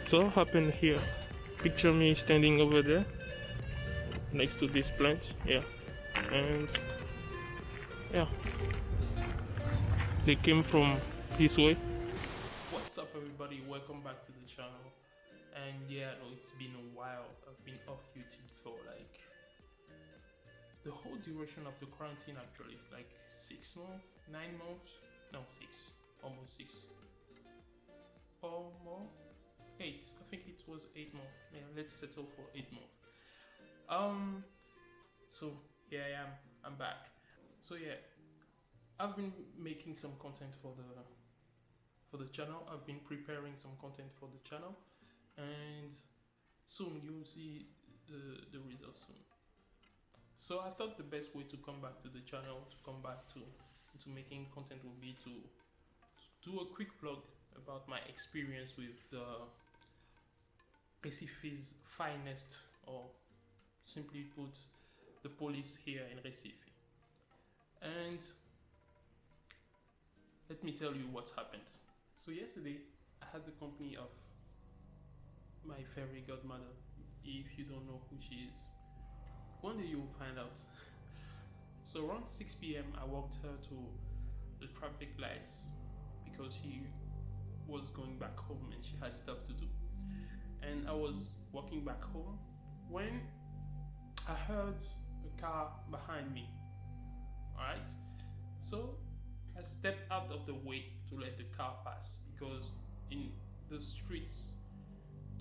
It all happened here. Picture me standing over there next to this plant. Yeah. And yeah, they came from this way. What's up, everybody? Welcome back to the channel. And yeah, no, it's been a while. I've been off YouTube for like the whole duration of the quarantine, actually, like 6 months, 9 months, no, 6, almost 6, or more, 8. I think it was 8 months. Yeah, let's settle for 8 months. So here I am. I'm back. So yeah, I've been making some content for the channel. I've been preparing some content for the channel, and soon you'll see the results soon. So I thought the best way to come back to the channel, to come back to making content, would be to do a quick vlog about my experience with Recife's finest, or simply put, the police here in Recife. And let me tell you what happened. So yesterday I had the company of my fairy godmother. If you don't know who she is, one day you'll find out. So around 6 p.m. I walked her to the traffic lights because she was going back home and she had stuff to do. And I was walking back home when I heard a car behind me. Alright? So I stepped out of the way to let the car pass, because in the streets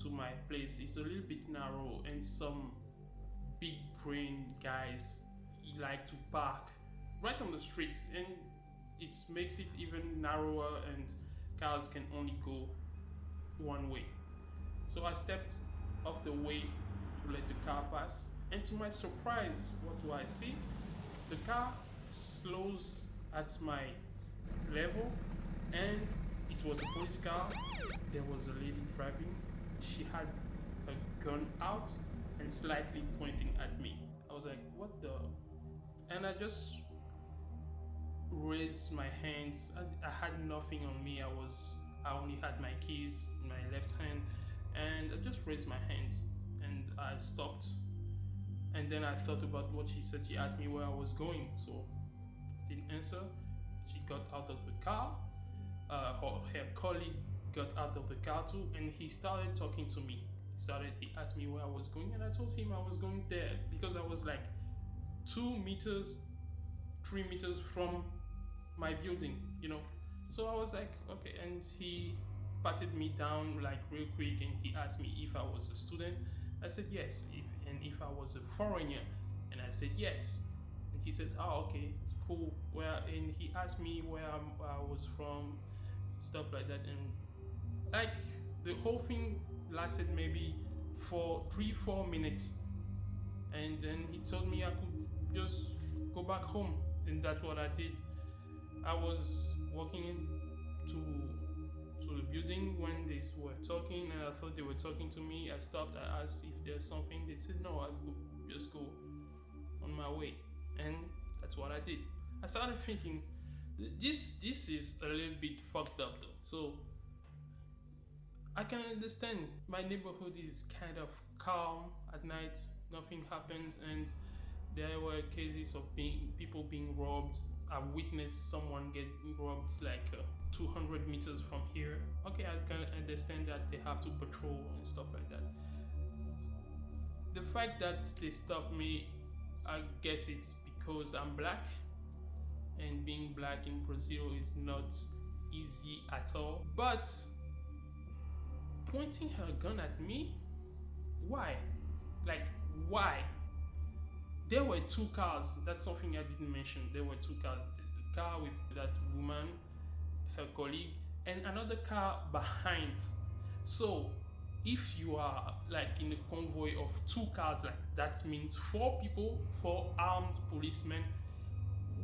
to my place is a little bit narrow, and some big brain guys like to park right on the streets, and it makes it even narrower, and cars can only go one way. So I stepped off the way to let the car pass, and to my surprise, what do I see? The car slows at my level, and it was a police car. There was a lady driving. She had a gun out and slightly pointing at me. I was like, what the? And I just raised my hands. I had nothing on me. I only had my keys in my left hand, and I just raised my hands and I stopped. And then I thought about what she said. She asked me where I was going, so I didn't answer. She got out of the car. Her colleague got out of the car too, and he started talking to me. He asked me where I was going, and I told him I was going there because I was like 2 meters, 3 meters from my building, you know. So I was like, okay, and he patted me down like real quick, and he asked me if I was a student. I said yes, if I was a foreigner, and I said yes. And he said, oh, okay, cool. And he asked me where I was from, stuff like that, and like the whole thing lasted maybe for 3-4 minutes, and then he told me I could just go back home, and that's what I did. I was walking into the building when they were talking, and I thought they were talking to me. I stopped. I asked if there's something. They said no, I could just go on my way, and that's what I did. I started thinking, this is a little bit fucked up though. So I can understand. My neighborhood is kind of calm at night. Nothing happens, and there were cases of people being robbed. I witnessed someone getting robbed like 200 meters from here. Okay, I can understand that they have to patrol and stuff like that. The fact that they stopped me, I guess it's because I'm black, and being black in Brazil is not easy at all. But pointing her gun at me, why? Like, why? There were 2 cars. That's something I didn't mention. There were 2 cars. The car with that woman, her colleague, and another car behind. So if you are like in a convoy of 2 cars, like that means 4 people, 4 armed policemen.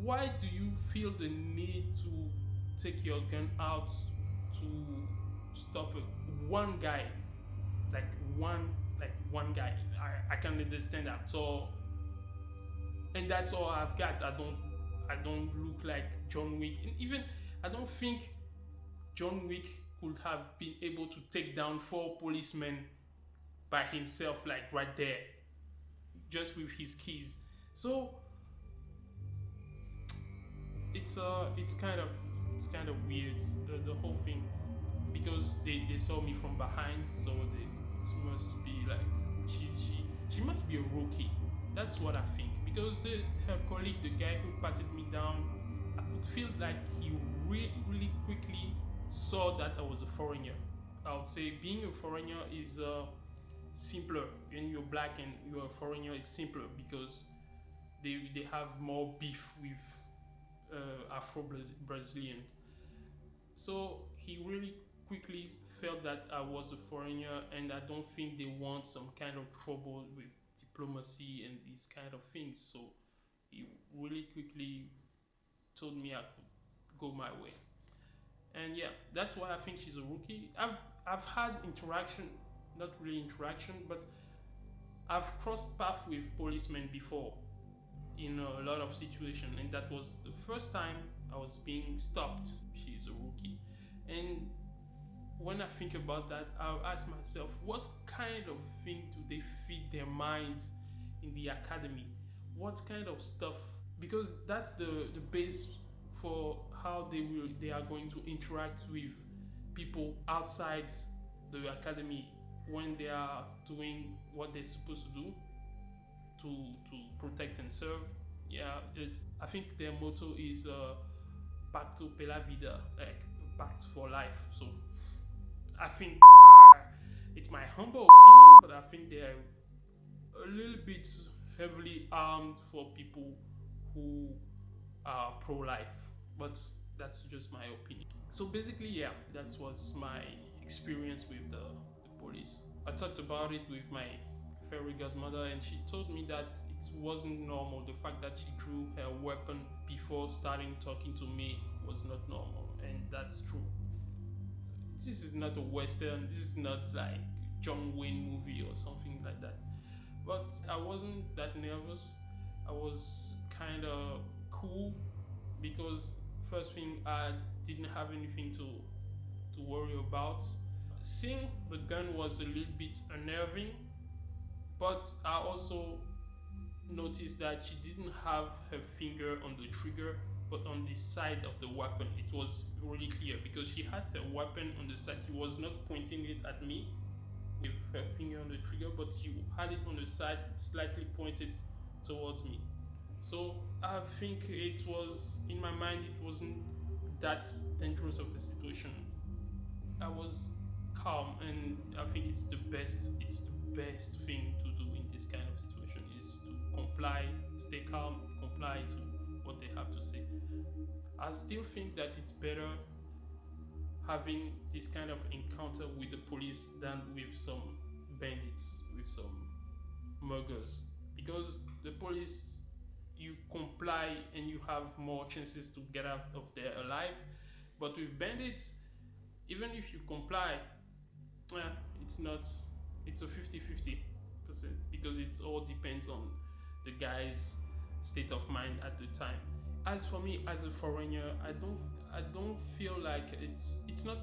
Why do you feel the need to take your gun out to stop one guy? Like one guy. I can't understand that. So, and that's all I've got. I don't look like John Wick, and even I don't think John Wick could have been able to take down 4 policemen by himself, like right there, just with his keys. So it's kind of weird, the whole thing, because they saw me from behind, so it must be like she must be a rookie. That's what I think, because her colleague, the guy who patted me down, I could feel like he really quickly saw that I was a foreigner. I would say being a foreigner is simpler. When you're black and you're a foreigner, it's simpler because they have more beef with Afro-Brazilian. So he really quickly felt that I was a foreigner, and I don't think they want some kind of trouble with diplomacy and these kind of things. So he really quickly told me I could go my way. And yeah, that's why I think she's a rookie. I've had interaction, not really interaction, but I've crossed paths with policemen before in a lot of situations, and that was the first time I was being stopped. She's a rookie. And when I think about that, I'll ask myself, what kind of thing do they feed their minds in the academy? What kind of stuff? Because that's the base for how they are going to interact with people outside the academy when they are doing what they're supposed to do to protect and serve. Yeah, I think their motto is Pacto pela vida, like pact for life. So I think it's my humble opinion, but I think they're a little bit heavily armed for people who are pro-life. But that's just my opinion. So basically, yeah, that was my experience with the police. I talked about it with my fairy godmother, and she told me that it wasn't normal. The fact that she drew her weapon before starting talking to me was not normal, and that's true. This is not a Western, this is not like John Wayne movie or something like that. But I wasn't that nervous. I was kind of cool because first thing, I didn't have anything to worry about. Seeing the gun was a little bit unnerving, but I also noticed that she didn't have her finger on the trigger but on the side of the weapon. It was really clear because she had her weapon on the side. She was not pointing it at me with her finger on the trigger, but she had it on the side, slightly pointed towards me. So I think it was, in my mind, it wasn't that dangerous of a situation. I was calm, and I think it's the best thing to do in this kind of situation is to comply, stay calm, comply to what they have to say. I still think that it's better having this kind of encounter with the police than with some bandits, with some muggers, because the police, you comply and you have more chances to get out of there alive. But with bandits, even if you comply, it's a 50-50% because it all depends on the guy's state of mind at the time. As for me, as a foreigner, I don't feel like it's not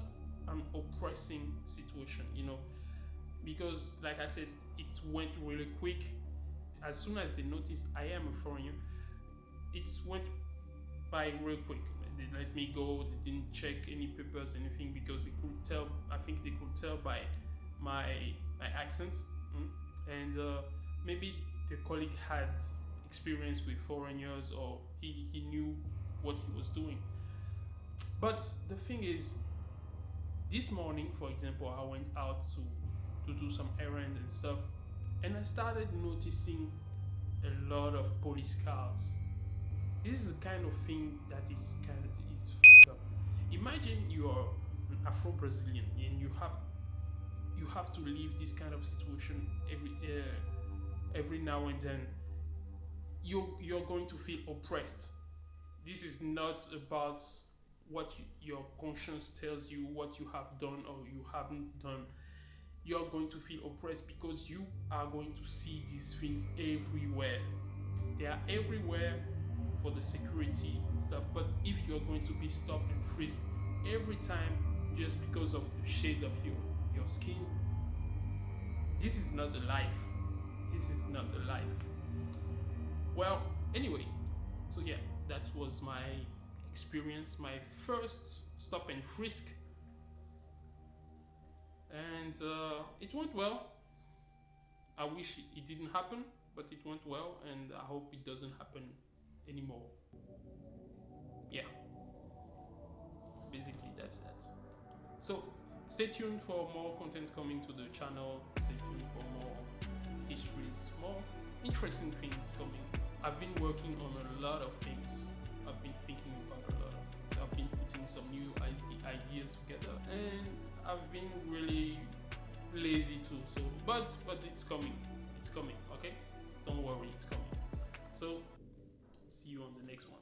an oppressing situation, because like I said, it went really quick. As soon as they noticed I am a foreigner, it went by real quick. They let me go. They didn't check any papers, anything, because they could tell. I think they could tell by my accent, and maybe the colleague had experience with foreigners, or he knew what he was doing. But the thing is, this morning, for example, I went out to do some errand and stuff, and I started noticing a lot of police cars. This is the kind of thing that is f***ed up. Imagine you're an Afro-Brazilian and you have to leave this kind of situation every now and then. You're going to feel oppressed. This is not about what your conscience tells you, what you have done or you haven't done. You're going to feel oppressed because you are going to see these things everywhere. They are everywhere for the security and stuff. But if you're going to be stopped and frisked every time just because of the shade of your skin. This is not the life. This is not the life. Well, anyway, so yeah, that was my experience, my first stop and frisk, and it went well. I wish it didn't happen, but it went well, and I hope it doesn't happen anymore. Yeah, basically that's that. So stay tuned for more content coming to the channel. Stay tuned for more histories, more interesting things coming. I've been working on a lot of things. I've been thinking about a lot of things. I've been putting some new ideas together, and I've been really lazy too. So, but it's coming. It's coming. Okay, don't worry, it's coming. So, see you on the next one.